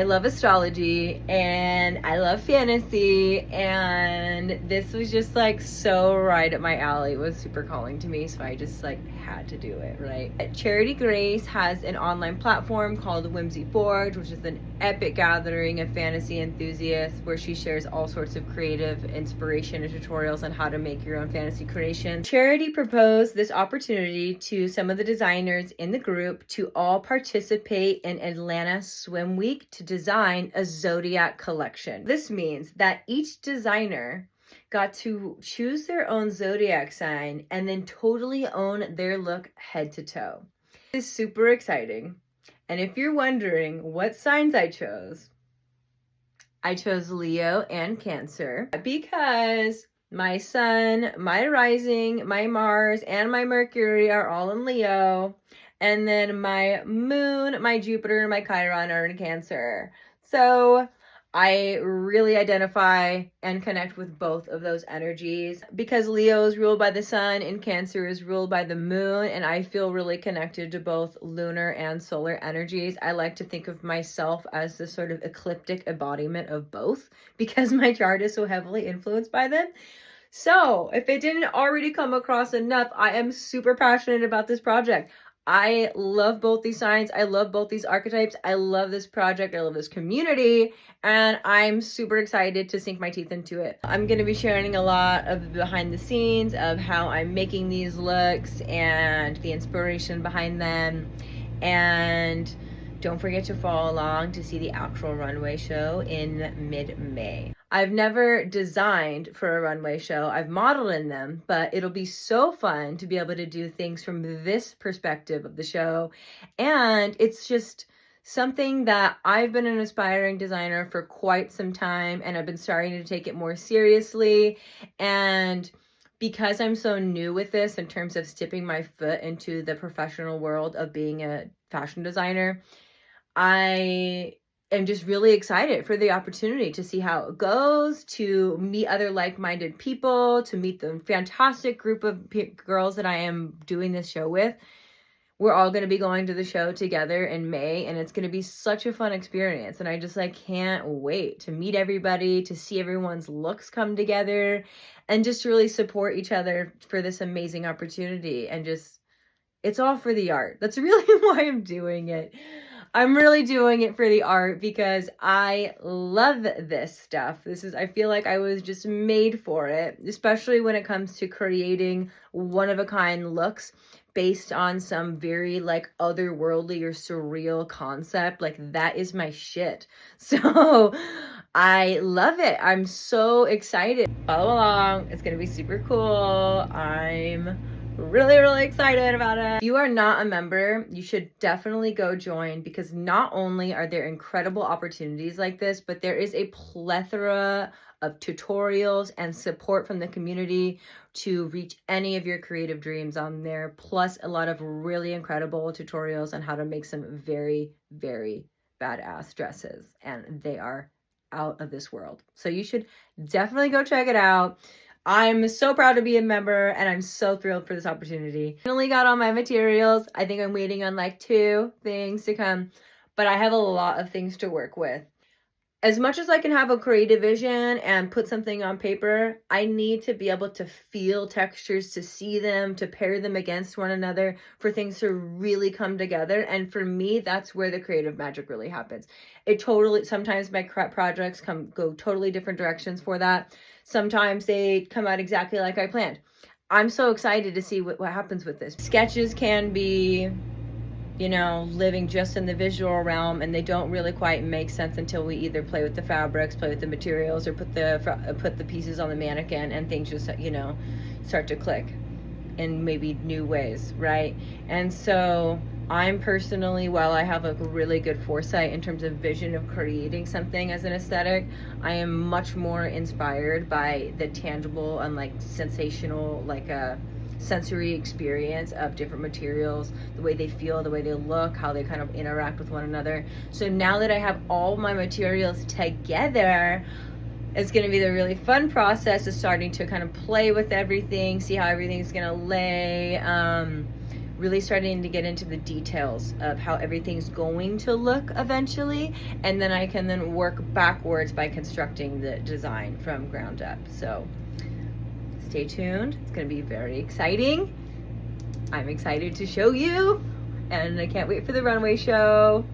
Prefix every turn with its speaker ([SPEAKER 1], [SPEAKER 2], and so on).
[SPEAKER 1] I love astrology and I love fantasy, and this was just like so right up my alley. It was super calling to me, so I just like had to do it, right? Charity Grace has an online platform called Whimsy Forge, which is an epic gathering of fantasy enthusiasts where she shares all sorts of creative inspiration and tutorials on how to make your own fantasy creation. Charity proposed this opportunity to some of the designers in the group to all participate in Atlanta Swim Week to design a ZODIAC collection. This means that each designer got to choose their own zodiac sign and then totally own their look head to toe. This is super exciting. And if you're wondering what signs I chose Leo and Cancer because my sun, my rising, my Mars, and my Mercury are all in Leo. And then my moon, my Jupiter, and my Chiron are in Cancer. So I really identify and connect with both of those energies because Leo is ruled by the sun and Cancer is ruled by the moon, and I feel really connected to both lunar and solar energies. I like to think of myself as the sort of ecliptic embodiment of both because my chart is so heavily influenced by them. So if it didn't already come across enough, I am super passionate about this project. I love both these signs. I love both these archetypes. I love this project. I love this community. And I'm super excited to sink my teeth into it. I'm going to be sharing a lot of the behind the scenes of how I'm making these looks and the inspiration behind them. And don't forget to follow along to see the actual runway show in mid-May. I've never designed for a runway show. I've modeled in them, but it'll be so fun to be able to do things from this perspective of the show. And it's just something that I've been an aspiring designer for quite some time, and I've been starting to take it more seriously. And because I'm so new with this in terms of stepping my foot into the professional world of being a fashion designer, I am just really excited for the opportunity to see how it goes, to meet other like-minded people, to meet the fantastic group of girls that I am doing this show with. We're all going to be going to the show together in May, and it's going to be such a fun experience. And I just can't wait to meet everybody, to see everyone's looks come together, and just really support each other for this amazing opportunity. And just, it's all for the art. That's really why I'm doing it. I'm really doing it for the art because I love this stuff. I feel like I was just made for it, especially when it comes to creating one-of-a-kind looks based on some very otherworldly or surreal concept. That is my shit. So I love it. I'm so excited. Follow along. It's going to be super cool. I'm really excited about it. If you are not a member, you should definitely go join because not only are there incredible opportunities like this, but there is a plethora of tutorials and support from the community to reach any of your creative dreams on there, plus a lot of really incredible tutorials on how to make some very badass dresses, and they are out of this world. So you should definitely go check it out. I'm so proud to be a member, and I'm so thrilled for this opportunity. I only got all my materials. I think I'm waiting on 2 things to come, but I have a lot of things to work with. As much as I can have a creative vision and put something on paper, I need to be able to feel textures, to see them, to pair them against one another for things to really come together. And for me, that's where the creative magic really happens. Sometimes my projects go totally different directions for that. Sometimes they come out exactly like I planned. I'm so excited to see what happens with this. Sketches can be, living just in the visual realm, and they don't really quite make sense until we either play with the fabrics, play with the materials, or put the pieces on the mannequin, and things just, start to click in maybe new ways, right? And so I'm personally, while I have a really good foresight in terms of vision of creating something as an aesthetic, I am much more inspired by the tangible and sensational, sensory experience of different materials, the way they feel, the way they look, how they kind of interact with one another. So now that I have all my materials together, it's going to be the really fun process of starting to kind of play with everything, see how everything's going to lay, really starting to get into the details of how everything's going to look eventually, and then I can then work backwards by constructing the design from ground up. So stay tuned. It's going to be very exciting. I'm excited to show you, and I can't wait for the runway show.